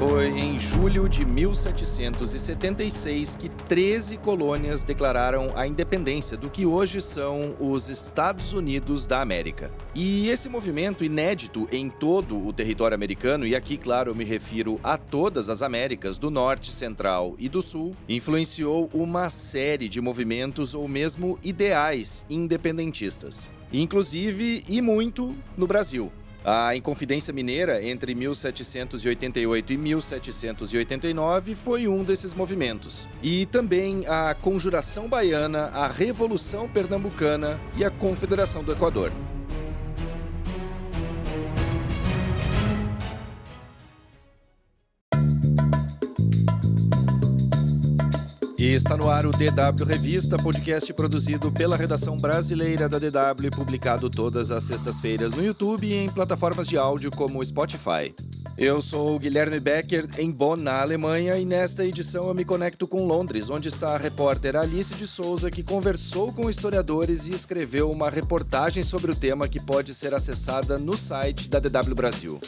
Foi em julho de 1776 que 13 colônias declararam a independência do que hoje são os Estados Unidos da América. E esse movimento inédito em todo o território americano, e aqui, claro, eu me refiro a todas as Américas do Norte, Central e do Sul, influenciou uma série de movimentos ou mesmo ideais independentistas. Inclusive, e muito, no Brasil. A Inconfidência Mineira, entre 1788 e 1789, foi um desses movimentos. E também a Conjuração Baiana, a Revolução Pernambucana e a Confederação do Equador. E está no ar o DW Revista, podcast produzido pela redação brasileira da DW e publicado todas as sextas-feiras no YouTube e em plataformas de áudio como o Spotify. Eu sou o Guilherme Becker, em Bonn, na Alemanha, e nesta edição eu me conecto com Londres, onde está a repórter Alice de Souza, que conversou com historiadores e escreveu uma reportagem sobre o tema que pode ser acessada no site da DW Brasil.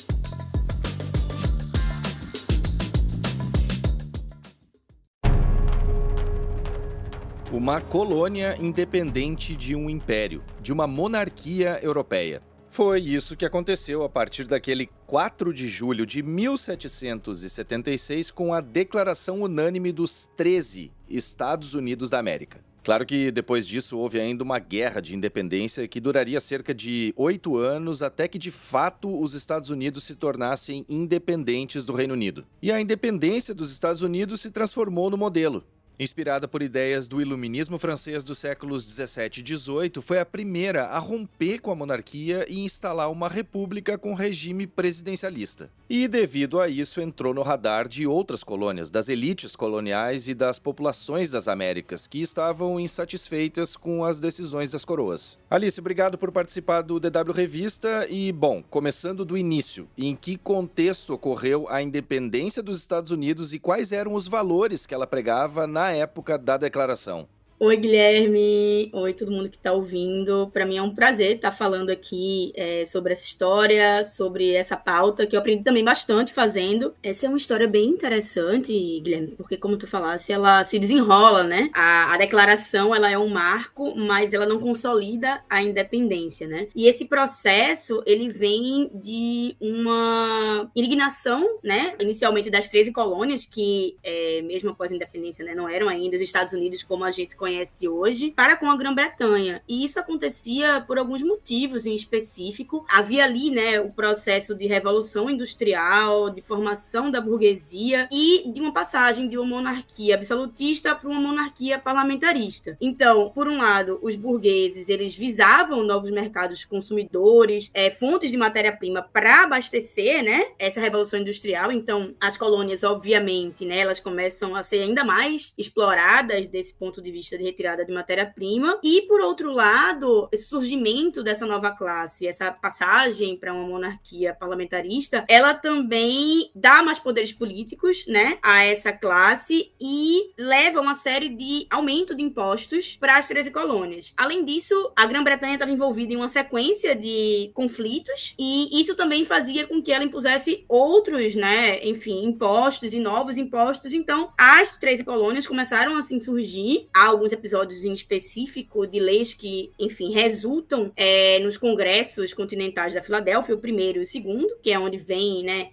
Uma colônia independente de um império, de uma monarquia europeia. Foi isso que aconteceu a partir daquele 4 de julho de 1776 com a declaração unânime dos 13 Estados Unidos da América. Claro que depois disso houve ainda uma guerra de independência que duraria cerca de 8 anos até que de fato os Estados Unidos se tornassem independentes do Reino Unido. E a independência dos Estados Unidos se transformou no modelo. Inspirada por ideias do iluminismo francês dos séculos 17 e 18, foi a primeira a romper com a monarquia e instalar uma república com regime presidencialista. E, devido a isso, entrou no radar de outras colônias, das elites coloniais e das populações das Américas, que estavam insatisfeitas com as decisões das coroas. Alice, obrigado por participar do DW Revista e, bom, começando do início, em que contexto ocorreu a independência dos Estados Unidos e quais eram os valores que ela pregava na época da declaração? Oi, Guilherme. Oi, todo mundo que está ouvindo. Para mim é um prazer estar falando aqui sobre essa história, sobre essa pauta, que eu aprendi também bastante fazendo. Essa é uma história bem interessante, Guilherme, porque, como tu falasse, ela se desenrola, né? A declaração, ela é um marco, mas ela não consolida a independência, né? E esse processo, ele vem de uma indignação, né? Inicialmente das 13 colônias, que mesmo após a independência, né, não eram ainda os Estados Unidos como a gente conhece hoje, para com a Grã-Bretanha. E isso acontecia por alguns motivos em específico. Havia ali, né, o processo de revolução industrial, de formação da burguesia e de uma passagem de uma monarquia absolutista para uma monarquia parlamentarista. Então, por um lado, os burgueses, eles visavam novos mercados consumidores, fontes de matéria-prima para abastecer, né, essa revolução industrial. Então, as colônias, obviamente, né, elas começam a ser ainda mais exploradas desse ponto de vista de retirada de matéria-prima. E, por outro lado, esse surgimento dessa nova classe, essa passagem para uma monarquia parlamentarista, ela também dá mais poderes políticos, né, a essa classe e leva uma série de aumento de impostos para as 13 colônias. Além disso, a Grã-Bretanha estava envolvida em uma sequência de conflitos e isso também fazia com que ela impusesse outros, né, enfim, impostos e novos impostos. Então, as 13 colônias começaram a assim surgir. Há alguns episódios em específico de leis que, enfim, resultam nos congressos continentais da Filadélfia, o primeiro e o segundo, que é onde vem, né,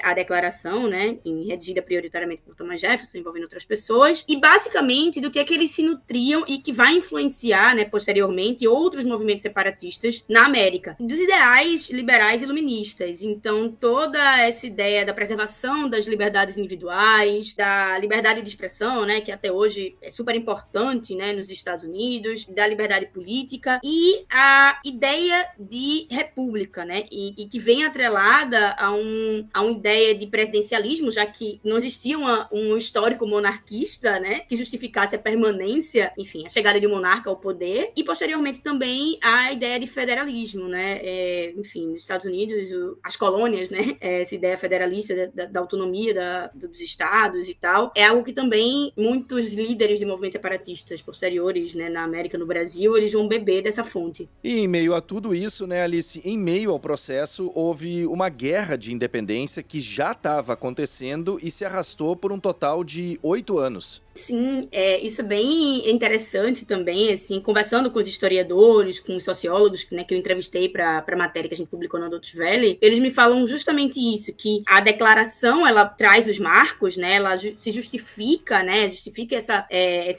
a declaração, né, redigida prioritariamente por Thomas Jefferson, envolvendo outras pessoas, e basicamente do que é que eles se nutriam e que vai influenciar, né, posteriormente outros movimentos separatistas na América, dos ideais liberais e iluministas. Então, toda essa ideia da preservação das liberdades individuais, da liberdade de expressão, né, que até hoje é super importante, né, nos Estados Unidos, da liberdade política e a ideia de república, né, e que vem atrelada a uma ideia de presidencialismo, já que não existia um histórico monarquista, né, que justificasse a permanência, enfim, a chegada de um monarca ao poder, e posteriormente também a ideia de federalismo, né, enfim, nos Estados Unidos, as colônias, né, essa ideia federalista da autonomia dos estados e tal, é algo que também muitos líderes de movimento separatista colonialistas posteriores, né, na América, no Brasil, eles vão beber dessa fonte. E em meio a tudo isso, né, Alice, em meio ao processo, houve uma guerra de independência que já estava acontecendo e se arrastou por um total de 8 anos. Sim, isso é bem interessante também, assim, conversando com os historiadores, com os sociólogos, né, que eu entrevistei para a matéria que a gente publicou no Deutsche Welle, eles me falam justamente isso, que a declaração, ela traz os marcos, né, ela se justifica, né, justifica essa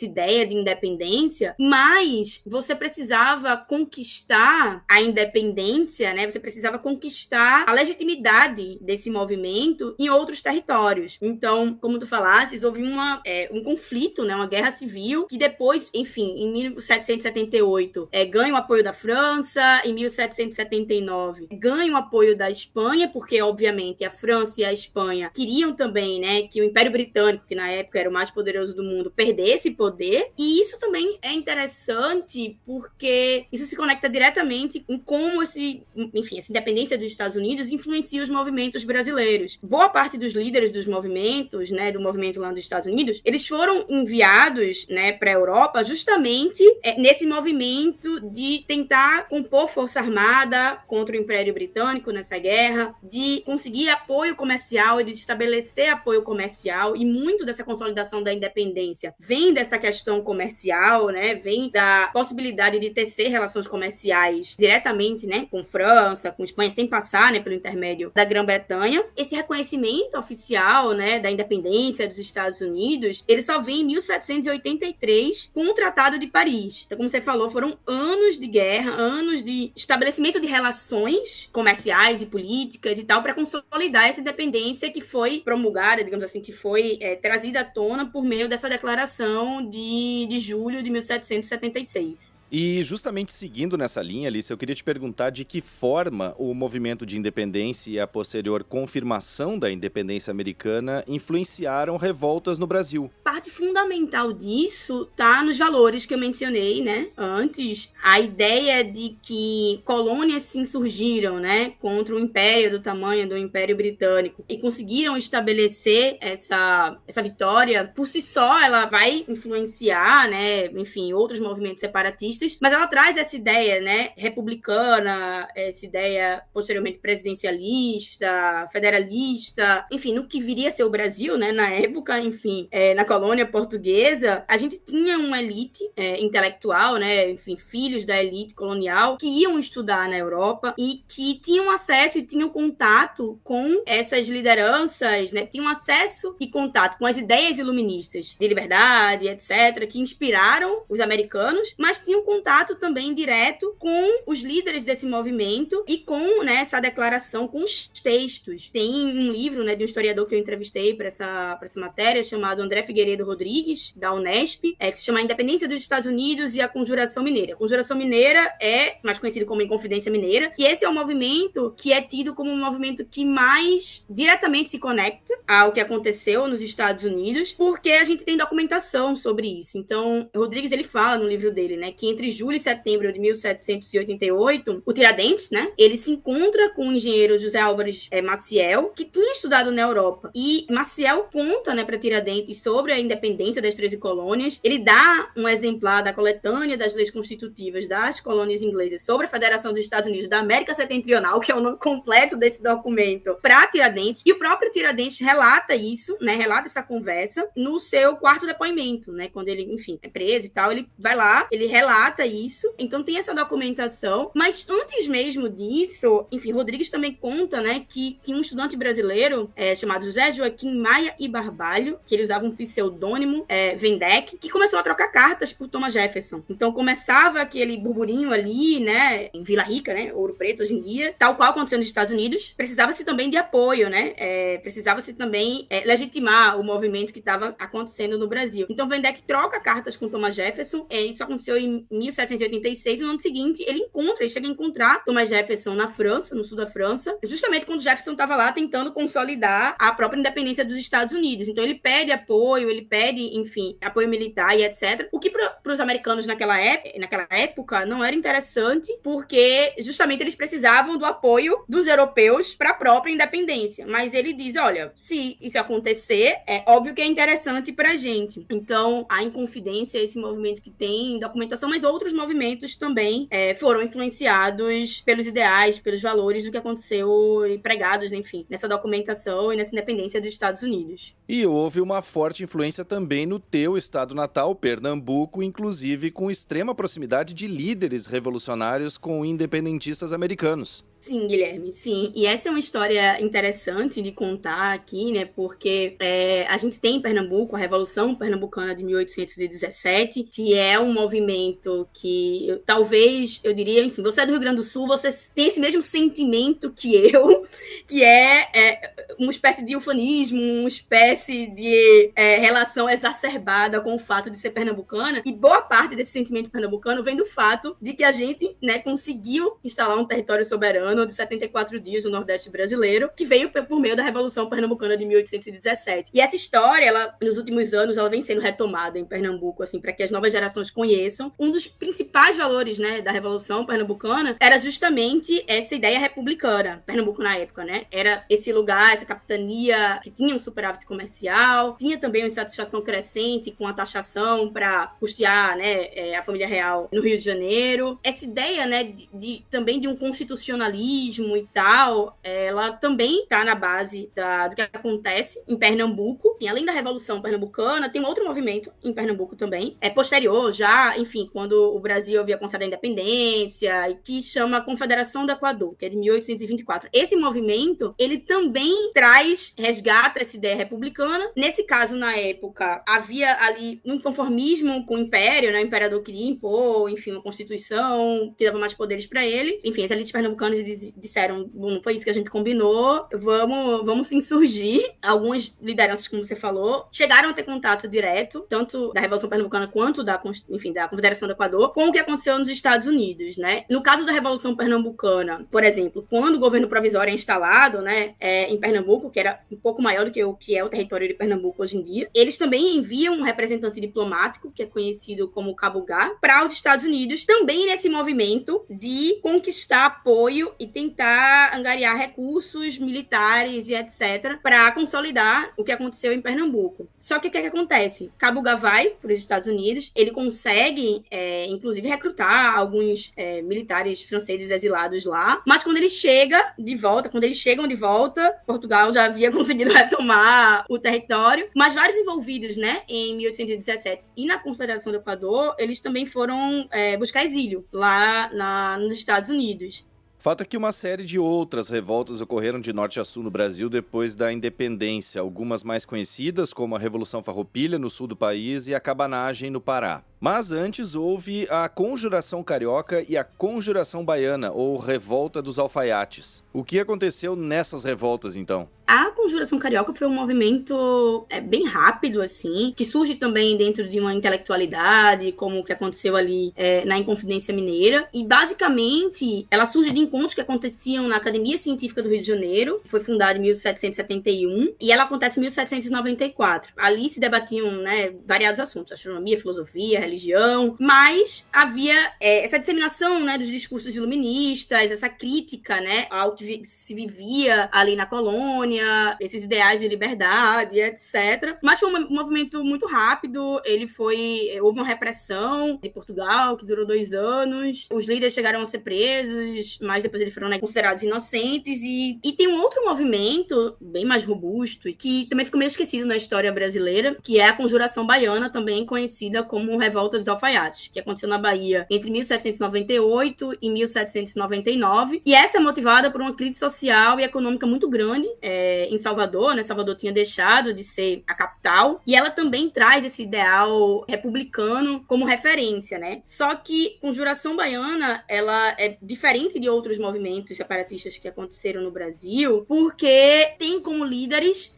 ideia de independência, mas você precisava conquistar a independência, né, você precisava conquistar a legitimidade desse movimento em outros territórios. Então, como tu falaste, houve um conflito, né, uma guerra civil, que depois, enfim, em 1778, ganha o apoio da França, em 1779 ganha o apoio da Espanha, porque, obviamente, a França e a Espanha queriam também, né, que o Império Britânico, que na época era o mais poderoso do mundo, perdesse poder, e isso também é interessante porque isso se conecta diretamente em como essa independência dos Estados Unidos influencia os movimentos brasileiros. Boa parte dos líderes dos movimentos, né, do movimento lá dos Estados Unidos, eles foram enviados, né, para a Europa justamente nesse movimento de tentar compor força armada contra o Império Britânico nessa guerra, de conseguir apoio comercial, de estabelecer apoio comercial, e muito dessa consolidação da independência vem dessa questão comercial, né, vem da possibilidade de tecer relações comerciais diretamente, né, com França, com Espanha, sem passar, né, pelo intermédio da Grã-Bretanha. Esse reconhecimento oficial, né, da independência dos Estados Unidos, ele só vem em 1783 com o Tratado de Paris. Então, como você falou, foram anos de guerra, anos de estabelecimento de relações comerciais e políticas e tal, para consolidar essa independência que foi promulgada, digamos assim, que foi trazida à tona por meio dessa declaração de julho de 1776. E justamente seguindo nessa linha, Alice, eu queria te perguntar de que forma o movimento de independência e a posterior confirmação da independência americana influenciaram revoltas no Brasil. Parte fundamental disso está nos valores que eu mencionei, né, antes. A ideia de que colônias se insurgiram, né, contra o império do tamanho do Império Britânico e conseguiram estabelecer essa vitória, por si só, ela vai influenciar, né, enfim, outros movimentos separatistas, mas ela traz essa ideia, né, republicana, essa ideia posteriormente presidencialista, federalista, enfim, no que viria a ser o Brasil, né, na época, enfim, na colônia portuguesa, a gente tinha uma elite intelectual, né, enfim, filhos da elite colonial que iam estudar na Europa e que tinham acesso e tinham contato com essas lideranças, né, tinham acesso e contato com as ideias iluministas de liberdade, etc., que inspiraram os americanos, mas tinham contato também direto com os líderes desse movimento e com, né, essa declaração, com os textos. Tem um livro, né, de um historiador que eu entrevistei para essa matéria, chamado André Figueiredo Rodrigues, da Unesp, que se chama A Independência dos Estados Unidos e a Conjuração Mineira. A Conjuração Mineira é mais conhecido como Inconfidência Mineira, e esse é um movimento que é tido como um movimento que mais diretamente se conecta ao que aconteceu nos Estados Unidos, porque a gente tem documentação sobre isso. Então, Rodrigues, ele fala no livro dele, né, que entre julho e setembro de 1788, o Tiradentes, né, ele se encontra com o engenheiro José Álvares Maciel, que tinha estudado na Europa. E Maciel conta, né, para Tiradentes sobre a independência das 13 colônias. Ele dá um exemplar da coletânea das leis constitutivas das colônias inglesas sobre a Federação dos Estados Unidos da América Setentrional, que é o nome completo desse documento, para Tiradentes. E o próprio Tiradentes relata isso, né, relata essa conversa no seu quarto depoimento, né, quando ele, enfim, é preso e tal, ele vai lá, ele relata isso, então tem essa documentação, mas antes mesmo disso, enfim, Rodrigues também conta, né, que tinha um estudante brasileiro chamado José Joaquim Maia e Barbalho, que ele usava um pseudônimo, Vendek, que começou a trocar cartas por Thomas Jefferson. Então começava aquele burburinho ali, né, em Vila Rica, né, Ouro Preto hoje em dia, tal qual aconteceu nos Estados Unidos, precisava-se também de apoio, né, precisava-se também legitimar o movimento que estava acontecendo no Brasil. Então Vendek troca cartas com Thomas Jefferson, isso aconteceu em em 1786, e no ano seguinte ele chega a encontrar Thomas Jefferson na França, no sul da França, justamente quando Jefferson estava lá tentando consolidar a própria independência dos Estados Unidos. Então ele pede apoio, enfim, apoio militar e etc. O que para os americanos naquela época não era interessante, porque justamente eles precisavam do apoio dos europeus para a própria independência. Mas ele diz, olha, se isso acontecer, é óbvio que é interessante para a gente. Então, a Inconfidência é esse movimento que tem documentação, mas outros movimentos também foram influenciados pelos ideais, pelos valores do que aconteceu e pregados, enfim, nessa documentação e nessa independência dos Estados Unidos. E houve uma forte influência também no teu estado natal, Pernambuco, inclusive com extrema proximidade de líderes revolucionários com independentistas americanos. Sim, Guilherme, sim. E essa é uma história interessante de contar aqui, né? Porque a gente tem em Pernambuco a Revolução Pernambucana de 1817, que é um movimento que talvez, eu diria, enfim, você é do Rio Grande do Sul, você tem esse mesmo sentimento que eu, que é uma espécie de ufanismo, uma espécie de relação exacerbada com o fato de ser pernambucana. E boa parte desse sentimento pernambucano vem do fato de que a gente, né, conseguiu instalar um território soberano de 74 dias do Nordeste brasileiro, que veio por meio da Revolução Pernambucana de 1817. E essa história, ela, nos últimos anos, ela vem sendo retomada em Pernambuco, assim, para que as novas gerações conheçam. Um dos principais valores, né, da Revolução Pernambucana era justamente essa ideia republicana. Pernambuco, na época, né, era esse lugar, essa capitania que tinha um superávit comercial, tinha também uma insatisfação crescente com a taxação para custear, né, a família real no Rio de Janeiro. Essa ideia, né, também de um constitucionalismo e tal, ela também está na base do que acontece em Pernambuco. E além da Revolução Pernambucana, tem um outro movimento em Pernambuco também. É posterior, já, enfim, quando o Brasil havia alcançado a independência, que chama Confederação do Equador, que é de 1824. Esse movimento, ele também resgata essa ideia republicana. Nesse caso, na época, havia ali um inconformismo com o Império, né? O imperador queria impor, enfim, uma constituição que dava mais poderes para ele. Enfim, as elites pernambucanas disseram, bom, foi isso que a gente combinou, vamos se insurgir. Algumas lideranças, como você falou, chegaram a ter contato direto, tanto da Revolução Pernambucana quanto da Confederação do Equador, com o que aconteceu nos Estados Unidos, né? No caso da Revolução Pernambucana, por exemplo, quando o governo provisório é instalado, né, em Pernambuco, que era um pouco maior do que o que é o território de Pernambuco hoje em dia, eles também enviam um representante diplomático, que é conhecido como Cabugá, para os Estados Unidos, também nesse movimento de conquistar apoio e tentar angariar recursos militares e etc. para consolidar o que aconteceu em Pernambuco. Só que o que acontece? Cabugá vai para os Estados Unidos, ele consegue, inclusive, recrutar alguns militares franceses exilados lá, mas quando eles chegam de volta, Portugal já havia conseguido retomar o território, mas vários envolvidos, né, em 1817 e na Confederação do Equador, eles também foram buscar exílio lá nos Estados Unidos. Fato é que uma série de outras revoltas ocorreram de norte a sul no Brasil depois da independência, algumas mais conhecidas, como a Revolução Farroupilha no sul do país e a Cabanagem no Pará. Mas antes houve a Conjuração Carioca e a Conjuração Baiana, ou Revolta dos Alfaiates. O que aconteceu nessas revoltas, então? A Conjuração Carioca foi um movimento bem rápido, assim, que surge também dentro de uma intelectualidade, como o que aconteceu ali na Inconfidência Mineira. E, basicamente, ela surge de encontros que aconteciam na Academia Científica do Rio de Janeiro, que foi fundada em 1771, e ela acontece em 1794. Ali se debatiam, né, variados assuntos, astronomia, filosofia, religião, mas havia essa disseminação, né, dos discursos iluministas, essa crítica, né, ao que se vivia ali na colônia, esses ideais de liberdade, etc. Mas foi um movimento muito rápido, houve uma repressão em Portugal, que durou 2 anos, os líderes chegaram a ser presos, mas depois eles foram, né, considerados inocentes, e tem um outro movimento, bem mais robusto, e que também ficou meio esquecido na história brasileira, que é a Conjuração Baiana, também conhecida como Revolta dos Alfaiates, que aconteceu na Bahia entre 1798 e 1799, e essa é motivada por uma crise social e econômica muito grande, em Salvador, né? Salvador tinha deixado de ser a capital, e ela também traz esse ideal republicano como referência, né? Só que Conjuração Baiana, ela é diferente de outros outros movimentos separatistas que aconteceram no Brasil, porque tem como líderes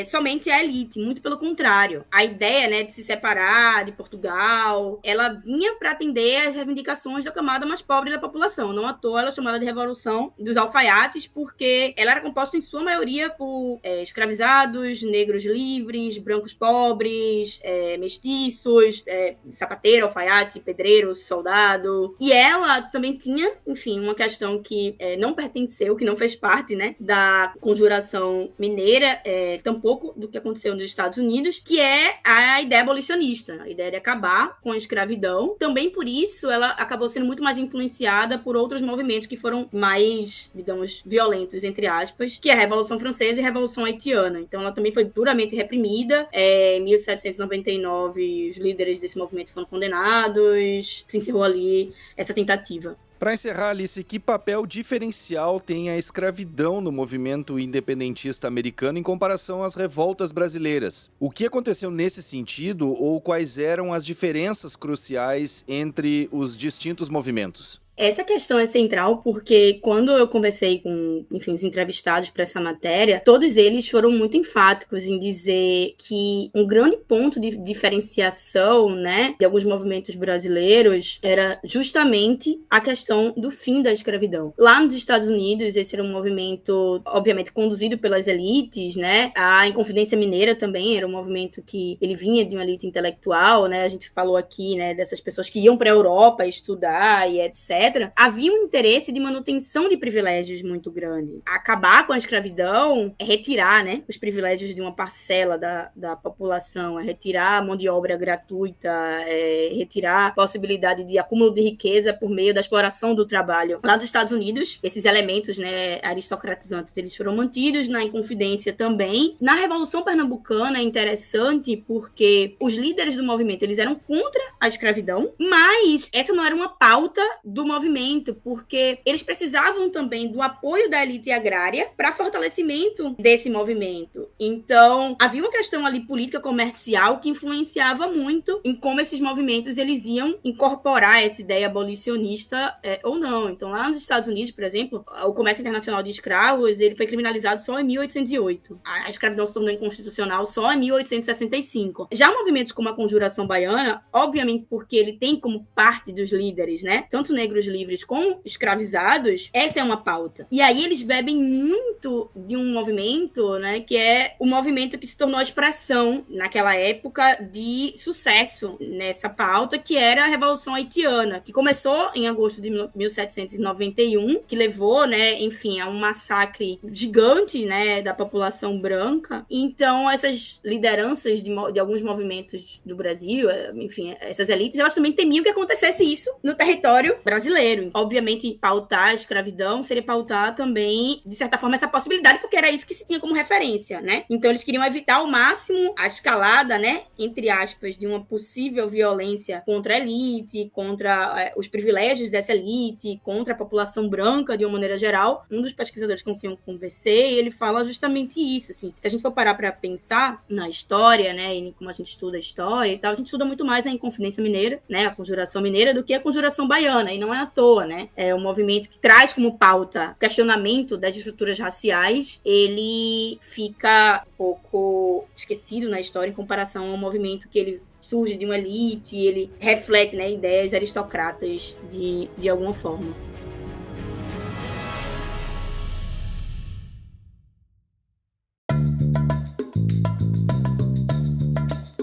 somente a elite, muito pelo contrário. A ideia, né, de se separar de Portugal, ela vinha para atender às reivindicações da camada mais pobre da população. Não à toa ela é chamada de Revolução dos Alfaiates, porque ela era composta em sua maioria por escravizados, negros livres, brancos pobres, mestiços, sapateiro, alfaiate, pedreiro, soldado. E ela também tinha, enfim, uma questão que não pertenceu, que não fez parte, né, da conjuração mineira, tampouco do que aconteceu nos Estados Unidos, que é a ideia abolicionista, a ideia de acabar com a escravidão. Também por isso ela acabou sendo muito mais influenciada por outros movimentos que foram mais, digamos, violentos, entre aspas, que é a Revolução Francesa e a Revolução Haitiana. Então ela também foi duramente reprimida. Em 1799, os líderes desse movimento foram condenados. Se encerrou ali essa tentativa. Para encerrar, Alice, que papel diferencial tem a escravidão no movimento independentista americano em comparação às revoltas brasileiras? O que aconteceu nesse sentido ou quais eram as diferenças cruciais entre os distintos movimentos? Essa questão é central porque quando eu conversei com, enfim, os entrevistados para essa matéria, todos eles foram muito enfáticos em dizer que um grande ponto de diferenciação, né, de alguns movimentos brasileiros era justamente a questão do fim da escravidão. Lá nos Estados Unidos, esse era um movimento, obviamente, conduzido pelas elites, né? A Inconfidência Mineira também era um movimento que ele vinha de uma elite intelectual, né? A gente falou aqui, né, dessas pessoas que iam para a Europa estudar e etc. Havia um interesse de manutenção de privilégios muito grande. Acabar com a escravidão é retirar, né, os privilégios de uma parcela da população, é retirar a mão de obra gratuita, é retirar a possibilidade de acúmulo de riqueza por meio da exploração do trabalho. Lá nos Estados Unidos, esses elementos, né, aristocratizantes, eles foram mantidos, na Inconfidência também. Na Revolução Pernambucana é interessante porque os líderes do movimento, eles eram contra a escravidão, mas essa não era uma pauta do movimento, porque eles precisavam também do apoio da elite agrária para fortalecimento desse movimento. Então, havia uma questão ali política comercial que influenciava muito em como esses movimentos eles iam incorporar essa ideia abolicionista ou não. Então, lá nos Estados Unidos, por exemplo, o comércio internacional de escravos ele foi criminalizado só em 1808. A escravidão se tornou inconstitucional só em 1865. Já movimentos como a Conjuração Baiana, obviamente porque ele tem como parte dos líderes, né, tanto negros livres como escravizados, essa é uma pauta. E aí eles bebem muito de um movimento, né, que é o movimento que se tornou a expressão, naquela época, de sucesso nessa pauta, que era a Revolução Haitiana, que começou em agosto de 1791, que levou, né, enfim, a um massacre gigante, né, da população branca. Então, essas lideranças de alguns movimentos do Brasil, enfim, essas elites, elas também temiam que acontecesse isso no território brasileiro. Obviamente, pautar a escravidão seria pautar também, de certa forma, essa possibilidade, porque era isso que se tinha como referência, né? Então, eles queriam evitar ao máximo a escalada, né, entre aspas, de uma possível violência contra a elite, contra os privilégios dessa elite, contra a população branca, de uma maneira geral. Um dos pesquisadores com quem eu conversei, ele fala justamente isso, assim. Se a gente for parar para pensar na história, né, e como a gente estuda a história e tal, a gente estuda muito mais a Inconfidência Mineira, né, a Conjuração Mineira, do que a Conjuração Baiana, e não é à toa, né? É um movimento que traz como pauta o questionamento das estruturas raciais, ele fica um pouco esquecido na história em comparação ao movimento que ele surge de uma elite, ele reflete, né, ideias aristocratas de alguma forma.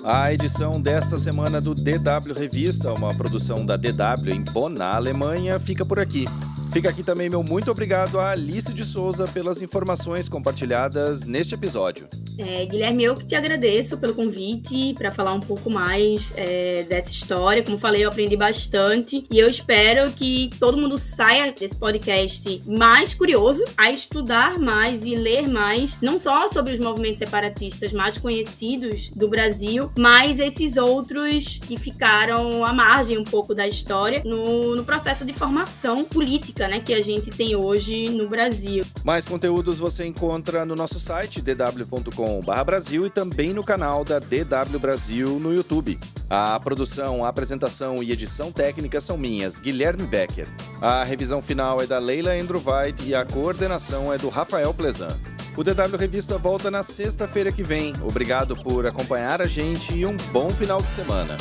A edição desta semana do DW Revista, uma produção da DW em Bonn, na Alemanha, fica por aqui. Fica aqui também meu muito obrigado a Alice de Souza pelas informações compartilhadas neste episódio. Guilherme, eu que te agradeço pelo convite para falar um pouco mais dessa história. Como falei, eu aprendi bastante e eu espero que todo mundo saia desse podcast mais curioso a estudar mais e ler mais, não só sobre os movimentos separatistas mais conhecidos do Brasil, mas esses outros que ficaram à margem um pouco da história no processo de formação política, política, né, que a gente tem hoje no Brasil. Mais conteúdos você encontra no nosso site dw.com/Brasil e também no canal da DW Brasil no YouTube. A produção, a apresentação e edição técnica são minhas, Guilherme Becker. A revisão final é da Leila Endruvait e a coordenação é do Rafael Plezan. O DW Revista volta na sexta-feira que vem. Obrigado por acompanhar a gente e um bom final de semana.